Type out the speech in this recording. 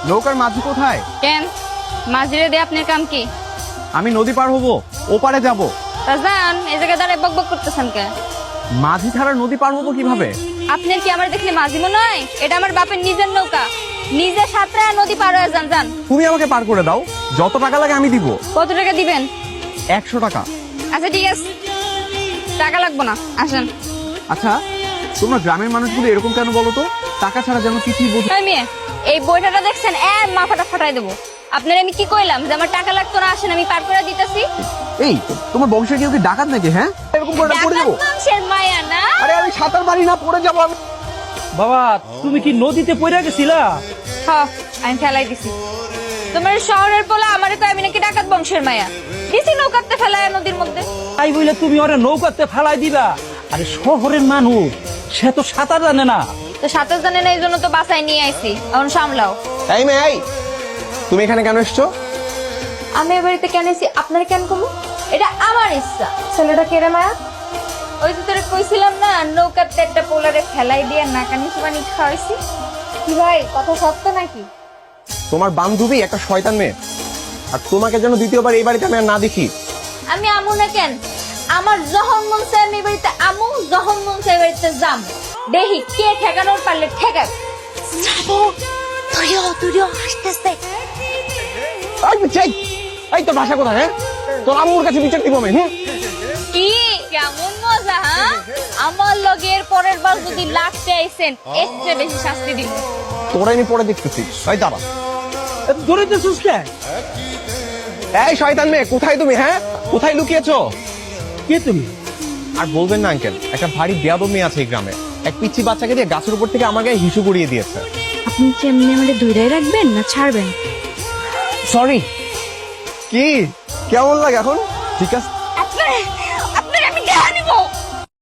নৌকার মাঝি কোথায়? কেন মাঝিরে দিয়ে আপনার কাম কি? আমি নদী পার হবো, ওপারে যাব। তা যান, এই জায়গায় দাঁড়ায় বক বক করতেছেন কে? মাঝি ছাড়া নদী পার হবো কিভাবে? আপনার কি আমার দেখলে মাঝি মনে হয়? এটা আমার বাপের নিজের নৌকা, নিজে সাঁতরা নদী পার হয়ে যান। যান। তুমি আমাকে পার করে দাও, যত টাকা লাগে আমি দিব। কত টাকা দিবেন? 100 টাকা। আচ্ছা ঠিক আছে, টাকা লাগবো না, আসেন। আচ্ছা, তোমরা গ্রামের মানুষগুলো এরকম কেন বলো তো? টাকা ছাড়া যেন কিছুই বোঝো। এই মেয়ে, এই বইটাটা দেখছেন, মাথাটা ফাটাই দেবো। আপনার আমি কি কইলাম যে আমার টাকা লাগতো না? আসেন, আমি পার করে দিতেছি। এই তোমার বংশের কেউ কি ডাকাত নাকি? হ্যাঁ, এরকম করে পড়ে যাবো। বংশের মায়া না? আরে আমি সাঁতার পারি না, পড়ে যাবো আমি। বাবা, তুমি কি নদীতে পড়ে গেছিলা? হ্যাঁ, আমি ফেলাই দিছি। তোমার শহরের পোলা আমারে তো আমি নাকি ডাকাত বংশের মায়া দিছি নৌকাতে ফেলায় নদীর মধ্যে। তাই বলে তুমি ওরে নৌকাতে ফালাই দিবা? আরে শহরের মানুষ, সে তো সাঁতার জানে না। তো সাঁতার জানে না, এই জন্য তো বাসায় নিয়ে আইছি। এখন সামলাও। এই মেয়ে, এই তুমি এখানে কেন এসছো? আমি এ বাড়িতে কেন এসেছি আপনার কেন কমু? এটা আমার ইচ্ছা। ছেলেটা কেড়ে মায়া? ওই যে তোরে কইছিলাম না, নৌকাতে একটা পোলারে ফেলাই দিয়ে নাকানি চুবানি খাওয়াইছি। কি ভাই, কথা সত্য নাকি? তোমার বান্ধবী একটা শয়তান মেয়ে, আর তোমাকে যেন দ্বিতীয়বার এই বাড়িতে আমি আর না দেখি। আমি আমু না কেন? আমার যখন মন চায় আমি এই বাড়িতে আমু, যখন মন চায় এই বাড়িতে যাম। দেখি কে ঠেকানোর পারলে ঠেকাক। তুইও হাসতেছে। এই তোর ভাষা কোথায়? হ্যাঁ, তোর আম্মুর কাছে বিচার দিব আমি। কি কেমন মজা? হ্যাঁ, আমার লগের পরের বার যদি লাগতে আইছেন, এর চেয়ে বেশি শাস্তি দিব। তোরা আমি পরে দেখতেছি। এই দাঁড়া। দৌড়াইতেছিস কে? এই শয়তান মেয়ে, কোথায় তুমি? হ্যাঁ, কোথায় লুকিয়েছো? কে তুমি? আর বলবেন না আঙ্কেল, একটা ভারী বেয়াদব মেয়ে আছে এই গ্রামে। এক পিচ্ছি বাচ্চাকে দিয়ে গাছের উপর থেকে আমার গায়ে হিসু করিয়ে দিয়েছে। আপনি কি এমনি আমাদের ধৈর্য রাখবেন না ছাড়বেন? সরি। কি কেমন লাগে এখন? ঠিক আছে, আপনার আমি দেখা নিব।